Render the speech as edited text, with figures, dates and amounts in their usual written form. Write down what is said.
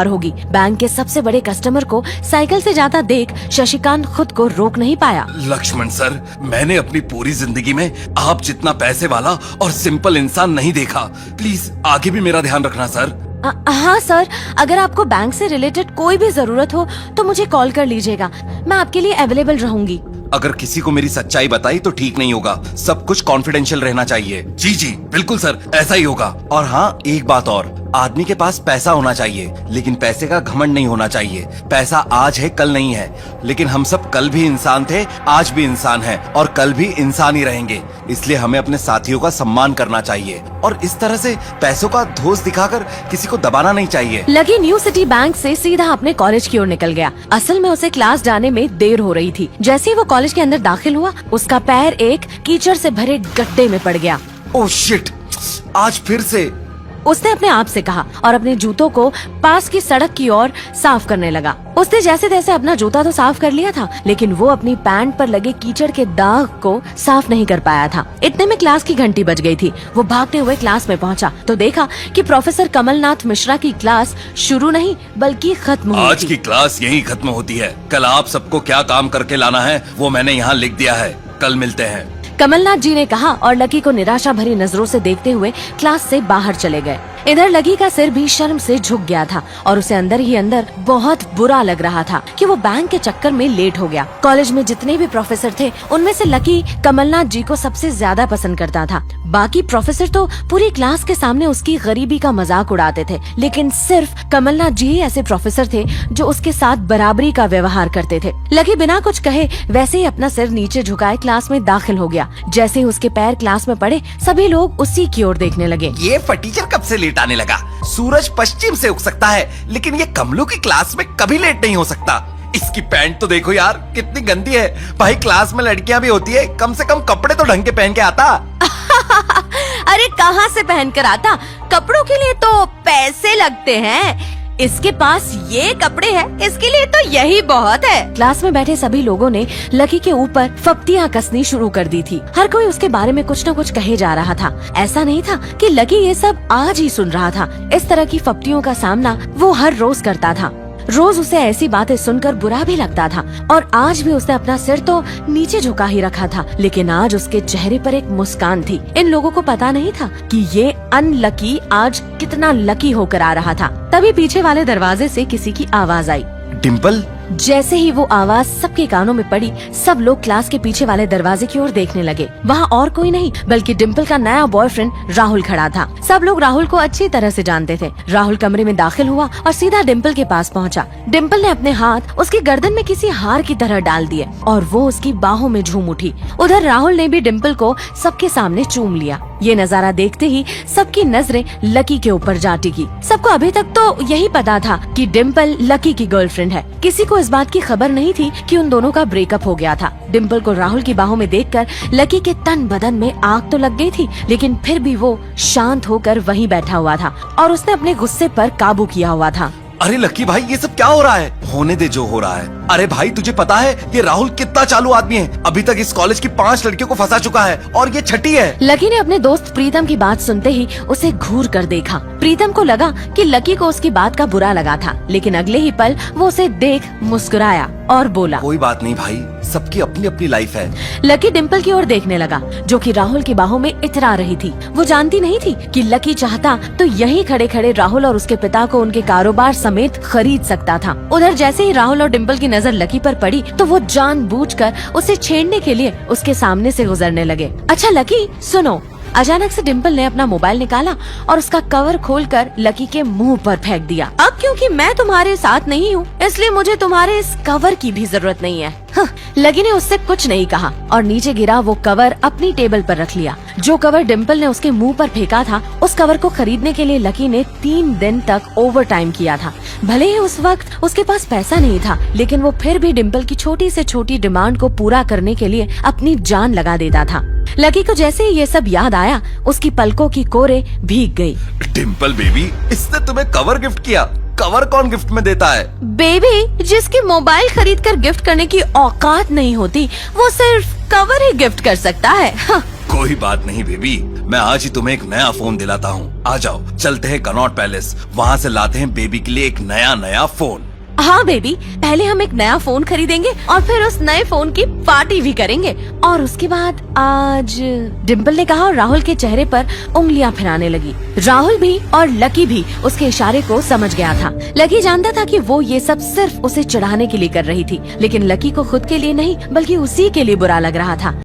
होगी। बैंक के सबसे बड़े कस्टमर को साइकिल से जाता देख शशिकांत खुद को रोक नहीं पाया। लक्ष्मण सर, मैंने अपनी पूरी जिंदगी में आप जितना पैसे वाला और सिंपल इंसान नहीं देखा। प्लीज आगे भी मेरा ध्यान रखना सर। हाँ सर, अगर आपको बैंक से रिलेटेड कोई भी जरूरत हो तो मुझे कॉल कर लीजिएगा, मैं आपके लिए अवेलेबल रहूंगी। अगर किसी को मेरी सच्चाई बताई तो ठीक नहीं होगा, सब कुछ कॉन्फिडेंशियल रहना चाहिए। जी जी बिल्कुल सर, ऐसा ही होगा। और हाँ, एक बात और, आदमी के पास पैसा होना चाहिए लेकिन पैसे का घमंड नहीं होना चाहिए। पैसा आज है कल नहीं है, लेकिन हम सब कल भी इंसान थे, आज भी इंसान हैं और कल भी इंसान ही रहेंगे। इसलिए हमें अपने साथियों का सम्मान करना चाहिए और इस तरह से पैसों का धोस दिखाकर किसी को दबाना नहीं चाहिए। लकी न्यू सिटी बैंक से सीधा अपने कॉलेज की ओर निकल गया। असल में उसे क्लास जाने में देर हो रही थी। जैसे ही वो कॉलेज के अंदर दाखिल हुआ, उसका पैर एक कीचड़ से भरे गड्ढे में पड़ गया। ओह शिट, आज फिर से। उसने अपने आप से कहा और अपने जूतों को पास की सड़क की ओर साफ करने लगा। उसने जैसे तैसे अपना जूता तो साफ कर लिया था, लेकिन वो अपनी पैंट पर लगे कीचड़ के दाग को साफ नहीं कर पाया था। इतने में क्लास की घंटी बज गई थी। वो भागते हुए क्लास में पहुंचा तो देखा कि प्रोफेसर कमलनाथ मिश्रा की क्लास शुरू नहीं बल्कि खत्म हुई आज थी। की क्लास यही खत्म होती है। कल आप सबको क्या काम करके लाना है वो मैंने यहाँ लिख दिया है। कल मिलते हैं, कमलनाथ जी ने कहा और लकी को निराशा भरी नजरों से देखते हुए क्लास से बाहर चले गए। इधर लकी का सिर भी शर्म से झुक गया था और उसे अंदर ही अंदर बहुत बुरा लग रहा था कि वो बैंक के चक्कर में लेट हो गया। कॉलेज में जितने भी प्रोफेसर थे उनमें से लकी कमलनाथ जी को सबसे ज्यादा पसंद करता था। बाकी प्रोफेसर तो पूरी क्लास के सामने उसकी गरीबी का मजाक उड़ाते थे, लेकिन सिर्फ कमलनाथ जी ही ऐसे प्रोफेसर थे जो उसके साथ बराबरी का व्यवहार करते थे। लकी बिना कुछ कहे वैसे ही अपना सिर नीचे झुकाए क्लास में दाखिल हो गया। जैसे ही उसके पैर क्लास में पड़े, सभी लोग उसी की ओर देखने लगे। ये फटीचर कब से लेट आने लगा? सूरज पश्चिम से उग सकता है लेकिन ये कमलू की क्लास में कभी लेट नहीं हो सकता। इसकी पैंट तो देखो यार, कितनी गंदी है। भाई क्लास में लड़कियां भी होती है, कम से कम कपड़े तो ढंग के पहन के आता। अरे कहाँ से पहन कर आता? कपड़ों के लिए तो पैसे लगते हैं। इसके पास ये कपड़े हैं, इसके लिए तो यही बहुत है। क्लास में बैठे सभी लोगों ने लकी के ऊपर फप्तियां कसनी शुरू कर दी थी। हर कोई उसके बारे में कुछ न कुछ कहे जा रहा था। ऐसा नहीं था कि लकी ये सब आज ही सुन रहा था। इस तरह की फप्तियों का सामना वो हर रोज करता था। रोज उसे ऐसी बातें सुनकर बुरा भी लगता था और आज भी उसने अपना सिर तो नीचे झुका ही रखा था, लेकिन आज उसके चेहरे पर एक मुस्कान थी। इन लोगों को पता नहीं था कि ये अनलकी आज कितना लकी होकर आ रहा था। तभी पीछे वाले दरवाजे से किसी की आवाज आई, डिम्पल। जैसे ही वो आवाज सबके कानों में पड़ी, सब लोग क्लास के पीछे वाले दरवाजे की ओर देखने लगे। वहाँ और कोई नहीं बल्कि डिम्पल का नया बॉयफ्रेंड राहुल खड़ा था। सब लोग राहुल को अच्छी तरह से जानते थे। राहुल कमरे में दाखिल हुआ और सीधा डिम्पल के पास पहुँचा। डिम्पल ने अपने हाथ उसकी गर्दन में किसी हार की तरह डाल दिए और वो उसकी बाहों में झूम उठी। उधर राहुल ने भी डिम्पल को सबके सामने चूम लिया। ये नजारा देखते ही सबकी नजरें लकी के ऊपर जा टिकी। सबको अभी तक तो यही पता था कि डिम्पल लकी की गर्लफ्रेंड है। किसी को इस बात की खबर नहीं थी कि उन दोनों का ब्रेकअप हो गया था। डिम्पल को राहुल की बाहों में देखकर लकी के तन बदन में आग तो लग गई थी, लेकिन फिर भी वो शांत होकर वहीं बैठा हुआ था और उसने अपने गुस्से पर काबू किया हुआ था। अरे लकी भाई, ये सब क्या हो रहा है? होने दे जो हो रहा है। अरे भाई, तुझे पता है ये राहुल कितना चालू आदमी है? अभी तक इस कॉलेज की 5 लड़कियों को फंसा चुका है और ये छठी है। लकी ने अपने दोस्त प्रीतम की बात सुनते ही उसे घूर कर देखा। प्रीतम को लगा कि लकी को उसकी बात का बुरा लगा था, लेकिन अगले ही पल वो उसे देख मुस्कुराया और बोला, कोई बात नहीं भाई, सबकी अपनी अपनी लाइफ है। लकी डिम्पल की ओर देखने लगा जो कि राहुल की बाहों में इतरा रही थी। वो जानती नहीं थी कि लकी चाहता तो यहीं खड़े खड़े राहुल और उसके पिता को उनके कारोबार समेत खरीद सकता था। उधर जैसे ही राहुल और डिम्पल की नजर लकी पर पड़ी तो वो जानबूझकर उसे छेड़ने के लिए उसके सामने से गुजरने लगे। अच्छा लकी सुनो। अचानक से डिम्पल ने अपना मोबाइल निकाला और उसका कवर खोलकर लकी के मुंह पर फेंक दिया। अब क्योंकि मैं तुम्हारे साथ नहीं हूँ इसलिए मुझे तुम्हारे इस कवर की भी जरूरत नहीं है। लकी ने उससे कुछ नहीं कहा और नीचे गिरा वो कवर अपनी टेबल पर रख लिया। जो कवर डिम्पल ने उसके मुंह पर फेंका था, उस कवर को खरीदने के लिए लकी ने 3 दिन तक ओवर टाइम किया था। भले ही उस वक्त उसके पास पैसा नहीं था, लेकिन वो फिर भी डिम्पल की छोटी से छोटी डिमांड को पूरा करने के लिए अपनी जान लगा देता था। लकी को जैसे ही ये सब याद आया, उसकी पलकों की कोरे भीग गई। डिम्पल बेबी, इसने तुम्हें कवर गिफ्ट किया। कवर कौन गिफ्ट में देता है? बेबी, जिसकी मोबाइल खरीद कर गिफ्ट करने की औकात नहीं होती, वो सिर्फ कवर ही गिफ्ट कर सकता है। कोई बात नहीं बेबी, मैं आज ही तुम्हें एक नया फोन दिलाता हूँ। आ जाओ, चलते हैं कनॉट पैलेस, वहाँ से लाते हैं बेबी के लिए एक नया फोन। हाँ बेबी, पहले हम एक नया फोन खरीदेंगे और फिर उस नए फोन की पार्टी भी करेंगे और उसके बाद आज। डिम्पल ने कहा और राहुल के चेहरे पर उंगलियां फिराने लगी। राहुल भी और लकी भी उसके इशारे को समझ गया था। लकी जानता था कि वो ये सब सिर्फ उसे चिढ़ाने के लिए कर रही थी, लेकिन लकी को खुद के लिए नहीं बल्कि उसी के लिए बुरा लग रहा था।